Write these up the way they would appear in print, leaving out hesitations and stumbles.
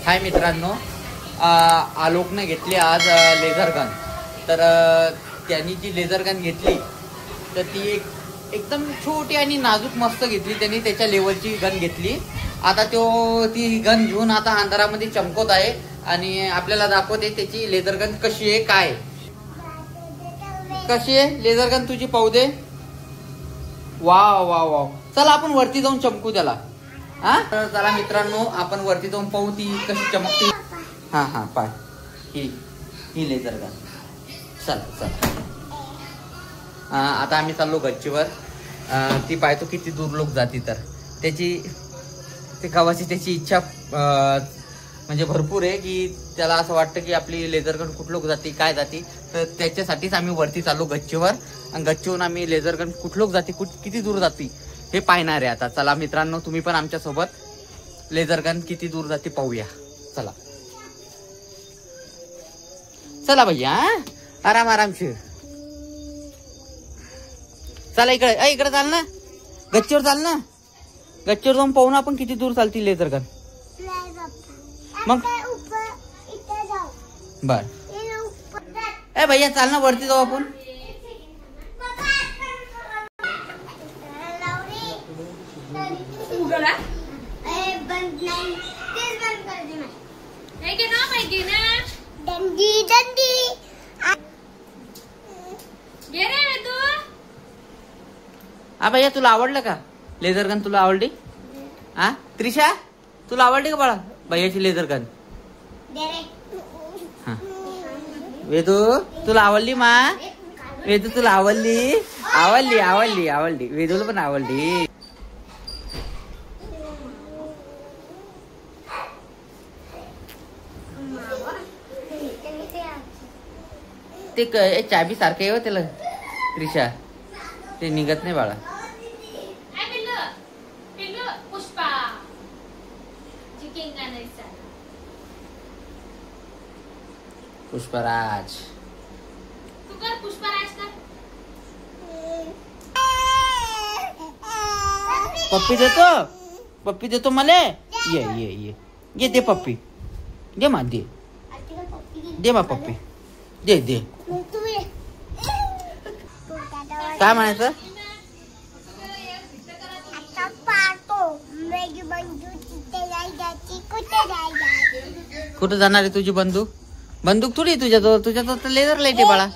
हाय मित्रांनो, आलोकने घेतली आज लेझर गन. तर त्यांनी जी लेझर गन घेतली तर ती एकदम छोटी आणि नाजूक मस्त घेतली. त्यांनी त्याच्या लेवलची गन घेतली. आता ती गन घेऊन आता अंधारामध्ये चमकवत आहे आणि आपल्याला दाखवते त्याची लेझर गन कशी आहे, काय कशी आहे लेझर गन तुझी, पाहू दे. Wow wow wow. चला आपण वरती जाऊन चमकू त्याला. हा तर चला मित्रांनो, आपण वरती जाऊन पाहू ती कशी चमकते. हा पाय ही लेझर गन. चला आता आम्ही चाललो गच्चीवर. ती पाहतो किती दूर लोक जाती. तर ते गावाची त्याची इच्छा म्हणजे भरपूर आहे की त्याला असं वाटतं की आपली लेझर गन कुठ लोक जाती, काय जाती. तर त्याच्यासाठीच आम्ही वरती चाललो गच्चीवर. आणि गच्चीवरून आम्ही लेझर गन कुठ लोक जाती, किती दूर जाती हे पाहणार आहे. आता चला मित्रांनो, तुम्ही पण आमच्या सोबत लेझर गन किती दूर जाते पाहूया. चला भैया, आरामशीर चला. इकडे चाल ना, गच्चीवर चाल ना. गच्चीवर जाऊन पाहू ना आपण किती दूर चालती लेझर गन. मग बर भैया चाल ना, वरती जाऊ आपण. भैया तुला आवडलं का लेझर गन? तुला आवडली? त्रिशा तुला आवडली का बाळा भैयाची लेझर गन? वेदू तुला आवडली? वेदू तुला आवडली? आवडली. वेदूला पण आवडली. ते चाबी सारखं आहे त्याला त्रिशा, ते निघत नाही बाळा. पुष्पराज पप्पी देतो मला. ये दे पप्पी, दे मा पप्पी दे. काय म्हणायचं? कुठं जाणार आहे तुझी बंदूक? बंदूक थोडी तुझ्याजवळ तर लेझर लाईट आहे बाळा.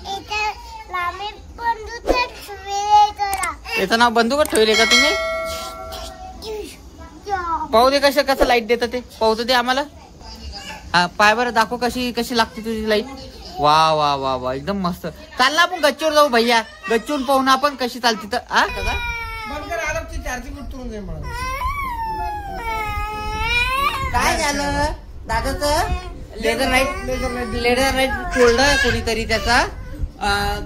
त्याचं नाव बंदूकच ठेवले का तुम्ही? पाहू दे कसं लाईट देतं ते, पाहू दे आम्हाला. हा पाय बरं दाखव कशी लागते तुझी लाईट. वा एकदम मस्त. चाल ना आपण गच्चीवर जाऊ भैया. गच्चीवर पाहू ना आपण कशी चालते. तर काय झालं दादाचं? लेझर लाईट तोडलं कोणीतरी त्याचा.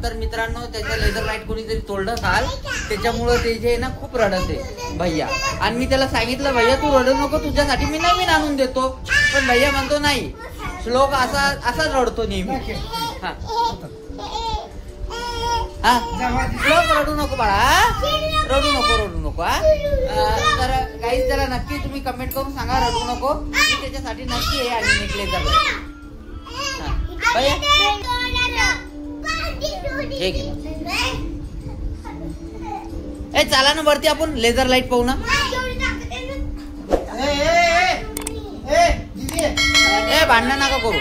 तर मित्रांनो, त्याचा लेझर लाईट कोणीतरी तोडलं काल. त्याच्यामुळं ते जे ना खूप रडत आहे भैया. आणि मी त्याला सांगितलं भैया तू रडू नको, तुझ्यासाठी मी नवीन आणून देतो. पण भैया म्हणतो नाही, श्लोक असाच रडतो नेहमी. श्लोक रडू नको बाळा, रडू नको. तर काही त्याला नक्की तुम्ही कमेंट करून सांगा रडू नको. मी त्याच्यासाठी नक्की हे आणि एक लेझर लाईट. चला ना वरती आपण लेझर लाईट पाहू ना. भांडण नका करू.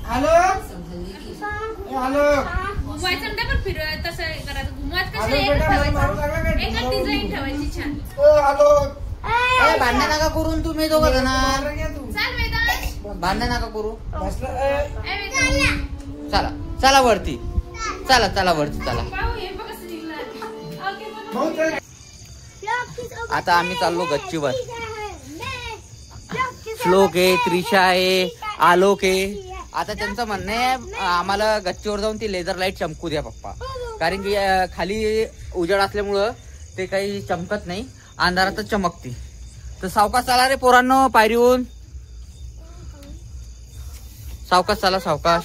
हॅलो भांडण नका करून तुम्ही दोघं जण. भांडण नका करू. चला वरती. चला वरती चला. आता आम्ही चाललो गच्चीवर. श्लोक आहे, त्रिशा आहे, आलोक आहे. आता त्यांचं म्हणणं आहे आम्हाला गच्चीवर जाऊन ती लेझर लाईट चमकू द्या पप्पा. कारण की खाली उजेड असल्यामुळं ते काही चमकत नाही, अंधारातच चमकते. तर सावकाश चाला रे पोरांनो, पायरीहून सावकाश चाला, सावकाश.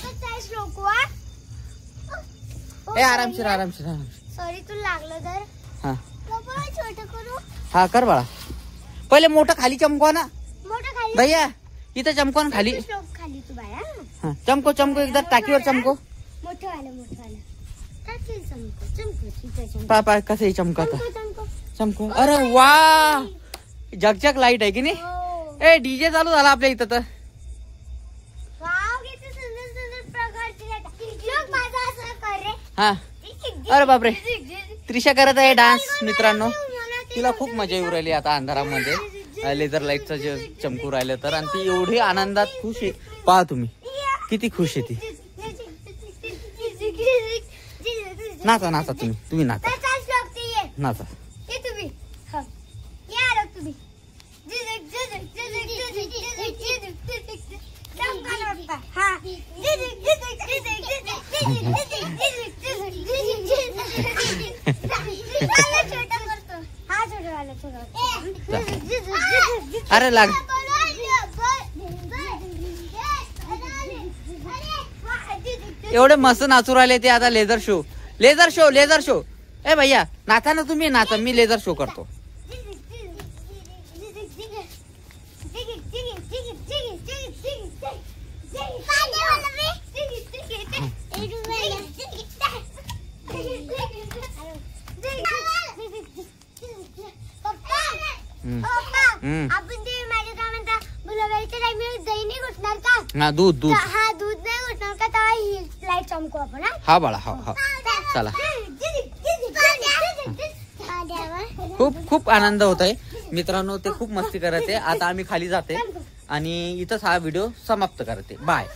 आरामशीर. सॉरी तुला लागलं तर. हा कर बाळा. पहिले मोठं खाली चमकवा ना मोठं खाली भैया, इथं चमकवा ना खाली. खाली तू बाळा. हा, चमको चमको एकदा टाकीवर चमको. मोठं आलं टाकी चमको. पाय कसं चमकत चमको. चमको. अरे वा, झकझक लाईट आहे की नाही. ए डीजे चालू झाला आपल्या इथं तर. वाव, किती सुंदर सुंदर प्रकारची लाईट. लोक माझा असं कर रे. हा. अरे बापरे, त्रिशा करत आहे डान्स मित्रांनो. तिला खूप मजा येऊ राहिली आता अंधारामध्ये लेझर लाईटचं जे चमकू राहिलं तर. आणि ती एवढी आनंदात खुश आहे, पहा तुम्ही किती खुश आहे ती. नाचा नाचा तुम्ही नाचा नाचा. अरे लाग, एवढे मस्त नाचू राहिले ते. आता laser show laser show laser show. ए भैया नाचा ना तुम्ही, नाचा, मी लेझर शो करतो. आपण ते माझ्या काय म्हणता बुलावायच्या टाइमला दही नाही घुटणार का. हा दूध दूध. हा दूध नाही घुटणार का, तेव्हा ही लाईट चमकू आपण. हा बाळा, हा हा चला. खूप खूप आनंद होत आहे मित्रांनो. ते खूप मस्ती करत आहे. आता आम्ही खाली जाते आणि इथंच हा व्हिडिओ समाप्त करते. बाय.